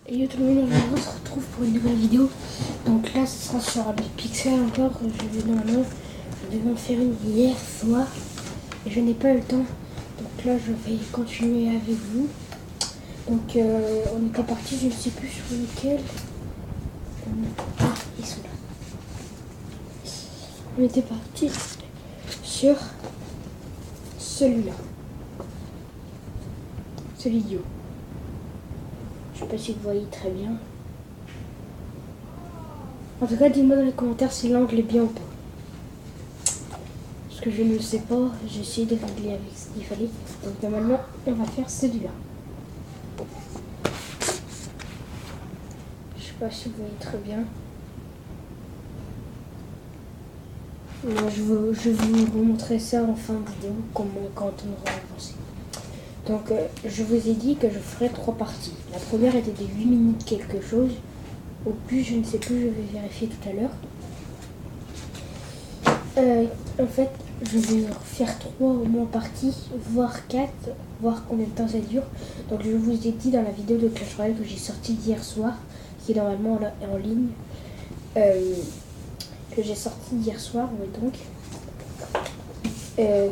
Et yo tout le monde, aujourd'hui on se retrouve pour une nouvelle vidéo. Donc là ce sera sur un Pixel encore. Normalement je devais en faire une hier soir et je n'ai pas eu le temps. Donc là je vais continuer avec vous. Donc on était parti, je ne sais plus sur lequel. Ah, ils sont là. On était parti sur celui-là. Ce vidéo. Je sais pas si vous voyez très bien. En tout cas, dites-moi dans les commentaires si l'angle est bien ou pas. Parce que je ne le sais pas, j'ai essayé de régler avec ce qu'il fallait. Donc normalement, on va faire celui-là. Je sais pas si vous voyez très bien. Moi, je vais vous montrer ça en fin de vidéo, quand on aura avancé. Donc, je vous ai dit que je ferai 3 parties. La première était de 8 minutes quelque chose. Au plus, je ne sais plus, je vais vérifier tout à l'heure. En fait, je vais faire 3 au moins parties, voire 4, voir combien de temps ça dure. Donc, je vous ai dit dans la vidéo de Clash Royale que j'ai sortie hier soir, qui est normalement en ligne, que j'ai sorti hier soir, ouais, donc,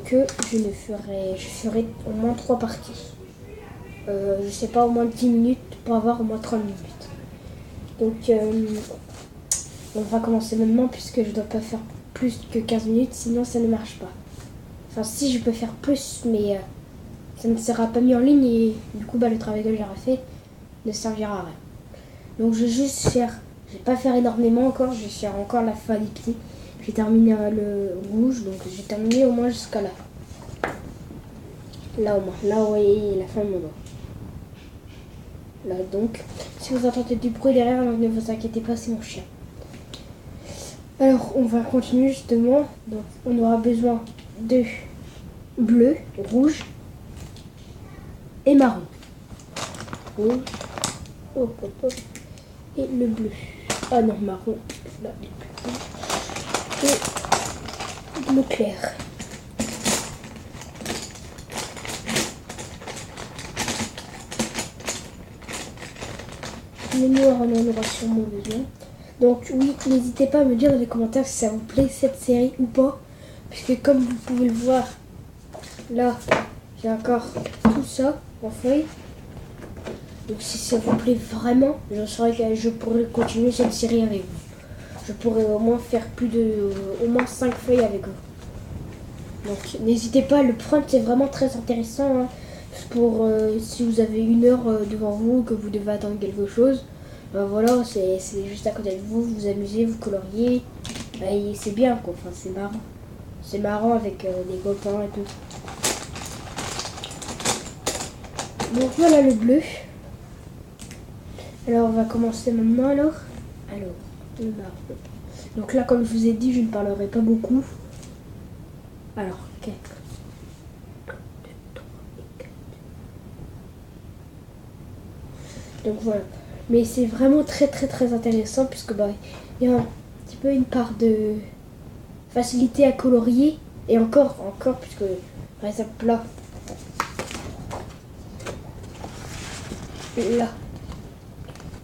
que je ferai au moins 3 parties. Je sais pas, au moins 10 minutes pour avoir au moins 30 minutes. Donc, on va commencer maintenant puisque je dois pas faire plus que 15 minutes, sinon ça ne marche pas. Enfin, si je peux faire plus, mais ça ne sera pas mis en ligne et du coup, le travail que j'aurai fait ne servira à rien. Donc, je vais juste faire, je vais pas faire énormément encore, je vais faire encore la fin des pieds. J'ai terminé le rouge, donc j'ai terminé au moins jusqu'à là. Là au moins, là vous voyez la fin de mon doigt. Là donc, si vous entendez du bruit derrière, ne vous inquiétez pas, c'est mon chien. Alors, on va continuer justement. Donc, on aura besoin de bleu, rouge et marron. Rouge, hop, hop, hop, et le bleu. Ah non, marron, là, et bleu clair. Le noir, on en aura sûrement besoin. Donc oui, n'hésitez pas à me dire dans les commentaires si ça vous plaît cette série ou pas. Puisque comme vous pouvez le voir, là, j'ai encore tout ça en feuille. Donc si ça vous plaît vraiment, je saurais que je pourrais continuer cette série avec vous. Je pourrais au moins faire au moins 5 feuilles avec vous. Donc n'hésitez pas à le prendre, c'est vraiment très intéressant. Hein, pour si vous avez 1 heure devant vous, que vous devez attendre quelque chose. Voilà, c'est juste à côté de vous, vous amusez, vous coloriez. Et c'est bien quoi, enfin c'est marrant. C'est marrant avec des copains et tout. Donc voilà le bleu. Alors on va commencer maintenant alors. Alors, le marron. Donc là comme je vous ai dit, je ne parlerai pas beaucoup. Alors, 4. Donc voilà. Mais c'est vraiment très très très intéressant puisque il y a un petit peu une part de facilité à colorier. Et encore puisque par exemple là. Là.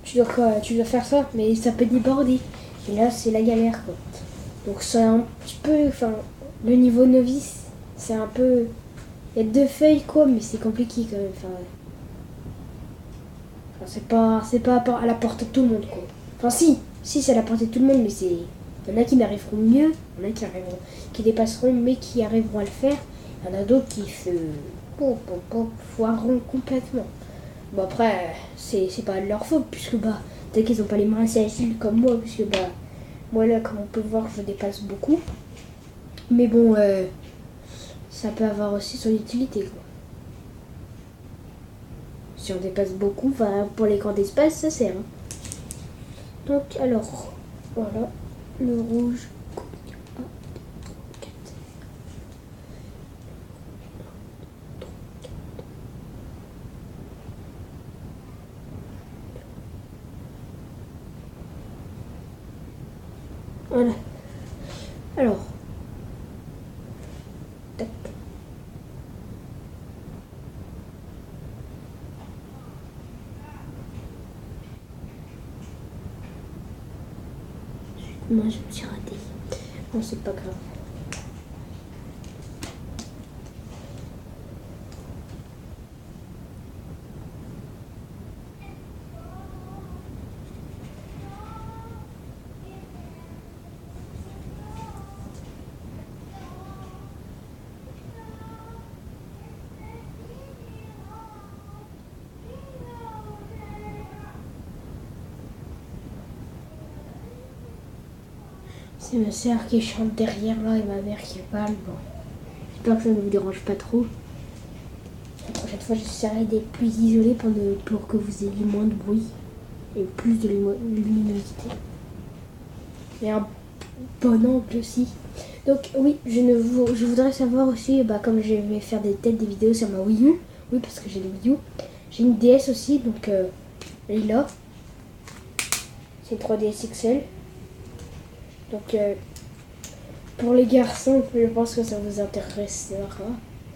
Tu dois faire ça, mais ça peut déborder. Et là c'est la galère quoi. Donc c'est un petit peu. Enfin, le niveau novice, c'est un peu. Il y a 2 feuilles quoi, mais c'est compliqué quand même. Enfin, c'est pas à la portée de tout le monde quoi. Enfin si c'est à la portée de tout le monde, mais c'est. Il y en a qui n'arriveront mieux, il y en a qui dépasseront, mais qui arriveront à le faire. Il y en a d'autres qui se foireront complètement. Bon après, c'est pas de leur faute, puisque peut-être qu'ils ont pas les mains assez agiles comme moi, puisque moi là, comme on peut voir, je dépasse beaucoup. Mais bon, ça peut avoir aussi son utilité quoi. Si on dépasse beaucoup, pour les grands espaces, ça sert. Hein. Donc alors, voilà, le rouge. Voilà. Alors. Tac. Moi, je me suis ratée. Bon, c'est pas grave. C'est ma soeur qui chante derrière là et ma mère qui parle. Bon, j'espère que ça ne vous dérange pas trop. La prochaine fois, j'essaierai d'être plus isolée pour que vous ayez moins de bruit et plus de luminosité. Et un bon angle aussi. Donc oui, je voudrais savoir aussi, comme je vais faire des vidéos sur ma Wii U. Oui, parce que j'ai des Wii U. J'ai une DS aussi, donc elle est là. C'est une 3DS XL. Donc pour les garçons, je pense que ça vous intéressera.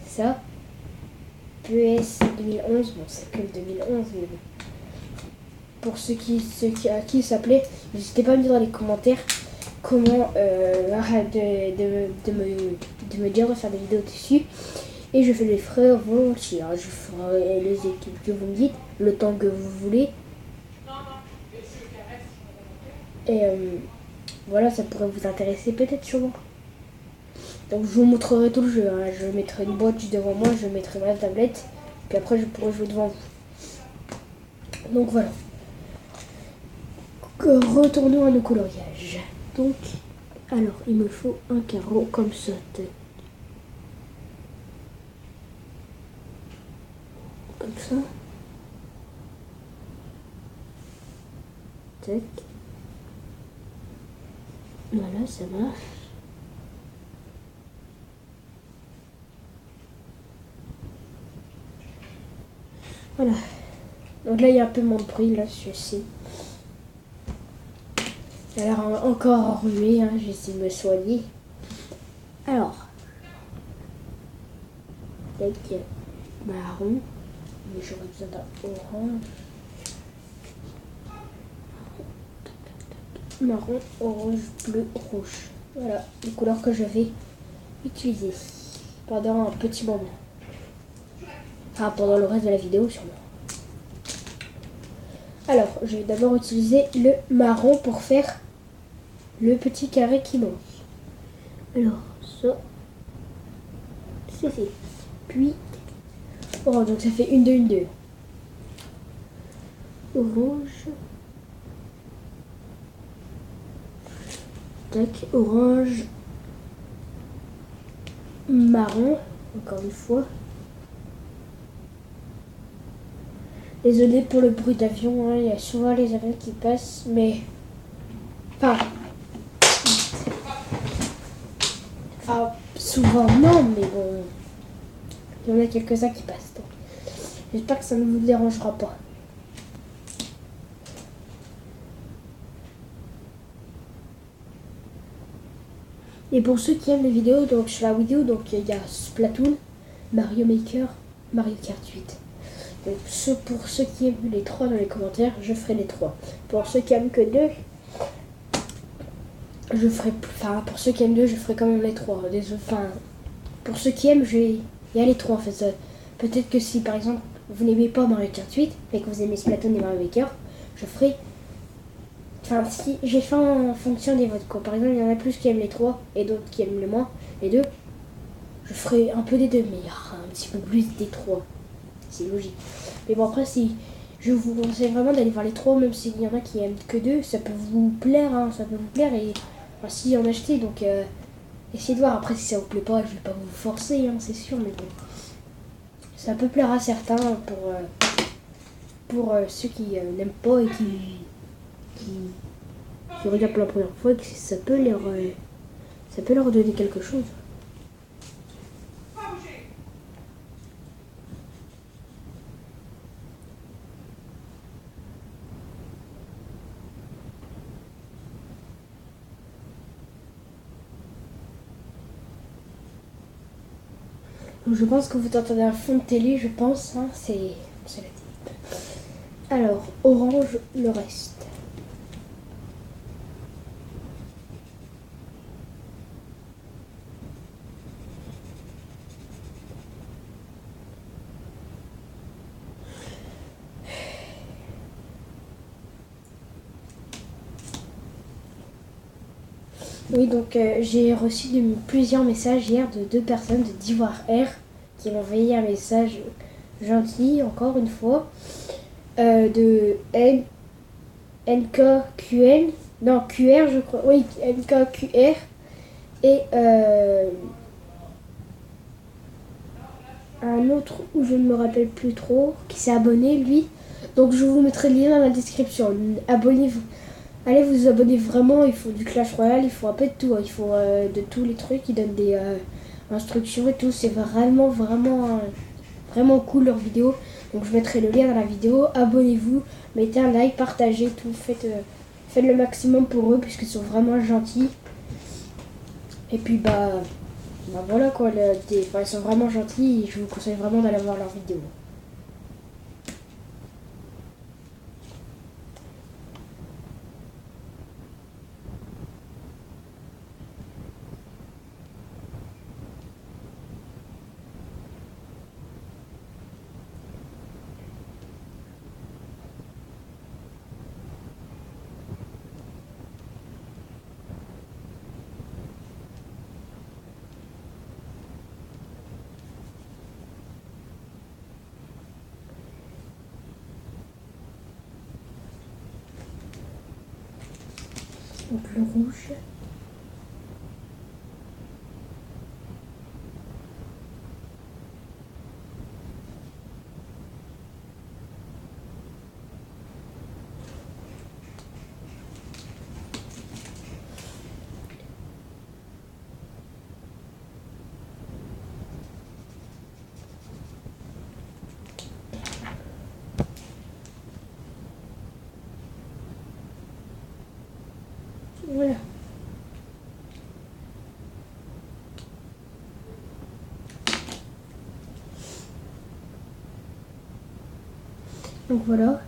Ça. PS 2011, bon c'est que le 2011, mais bon. Pour à qui ça plaît, n'hésitez pas à me dire dans les commentaires comment de me dire de faire des vidéos dessus. Et je les ferai volontiers. Je ferai les équipes que vous me dites, le temps que vous voulez. Et voilà, ça pourrait vous intéresser peut-être sûrement. Donc je vous montrerai tout le jeu. Je mettrai une boîte juste devant moi, je mettrai ma tablette. Puis après je pourrai jouer devant vous. Donc voilà. Retournons à nos coloriages. Donc, alors il me faut un carreau comme ça. Comme ça. Tac. Voilà, ça marche. Voilà. Donc là, il y a un peu moins de bruit, là, celui-ci. Il a l'air encore enrhumé, j'essaie de me soigner. Alors. Tac. Marron. Mais j'aurais besoin d'un orange. Marron, orange, bleu, rouge. Voilà les couleurs que je vais utiliser pendant un petit moment. Enfin, pendant le reste de la vidéo sûrement. Alors, je vais d'abord utiliser le marron pour faire le petit carré qui manque. Alors, ça, c'est fait. Puis, orange, donc ça fait une, deux. Orange. Tac, orange. Marron, encore une fois. Désolée pour le bruit d'avion, il y a souvent les avions qui passent, mais... Enfin, souvent non, mais bon... Il y en a quelques-uns qui passent, donc j'espère que ça ne vous dérangera pas. Et pour ceux qui aiment les vidéos, donc sur la vidéo, donc il y a Splatoon, Mario Maker, Mario Kart 8. Donc pour ceux qui aiment les 3 dans les commentaires, je ferai les 3. Pour ceux qui aiment que 2, je ferai pour ceux qui aiment 2, je ferai quand même les 3. Pour ceux qui aiment, il y a les 3 en fait. Peut-être que si par exemple vous n'aimez pas Mario Kart 8 mais que vous aimez Splatoon et Mario Maker, je ferai... si j'ai fait en fonction des votes, quoi. Par exemple, il y en a plus qui aiment les 3 et d'autres qui aiment le moins les 2. Je ferai un peu des 2, mais il y aura un petit peu plus des 3. C'est logique. Mais bon, après, si je vous conseille vraiment d'aller voir les 3, même s'il y en a qui aiment que 2, ça peut vous plaire, ça peut vous plaire et si en acheter, donc essayez de voir. Après, si ça vous plaît pas, je vais pas vous forcer, c'est sûr, mais bon, ça peut plaire à certains pour ceux qui n'aiment pas et qui regardent pour la première fois, que ça peut leur donner quelque chose. Donc, je pense que vous entendez un fond de télé, je pense, c'est la télé. Alors, orange, le reste. Oui, donc j'ai reçu plusieurs messages hier de 2 personnes de d'Ivoire Air qui m'ont envoyé un message gentil, encore une fois, de NKQN, non QR je crois, oui NKQR, et un autre où je ne me rappelle plus trop, qui s'est abonné lui. Donc je vous mettrai le lien dans la description. Abonnez-vous. Allez vous abonner vraiment, il faut du Clash Royale, il faut un peu de tout, il faut de tous les trucs, ils donnent des instructions et tout, c'est vraiment cool leurs vidéos. Donc je mettrai le lien dans la vidéo, abonnez-vous, mettez un like, partagez tout, faites le maximum pour eux puisqu'ils sont vraiment gentils. Et puis voilà quoi, ils sont vraiment gentils et je vous conseille vraiment d'aller voir leurs vidéos. Donc le rouge. Voilà. Donc voilà.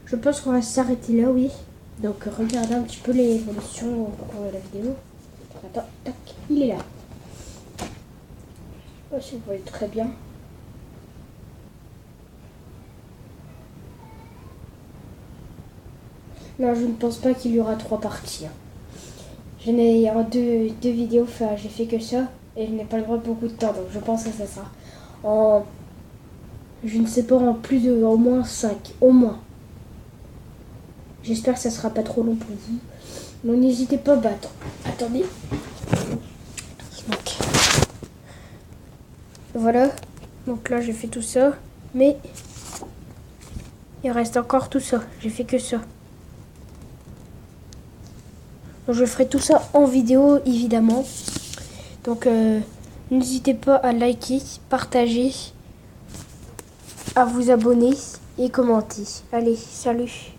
Je pense qu'on va s'arrêter là, oui. Donc regardez un petit peu l'évolution au cours de la vidéo. Attends, tac, il est là. Je sais pas si vous voyez très bien. Non, je ne pense pas qu'il y aura 3 parties. Je n'ai en deux vidéos, enfin, j'ai fait que ça et je n'ai pas le droit de beaucoup de temps, donc je pense que ça sera en, je ne sais pas, en plus de au moins 5, au moins. J'espère que ça sera pas trop long pour vous. Donc n'hésitez pas, attendez. Donc, voilà. Donc là j'ai fait tout ça, mais il reste encore tout ça. J'ai fait que ça. Donc je ferai tout ça en vidéo évidemment. Donc n'hésitez pas à liker, partager, à vous abonner et commenter. Allez, salut!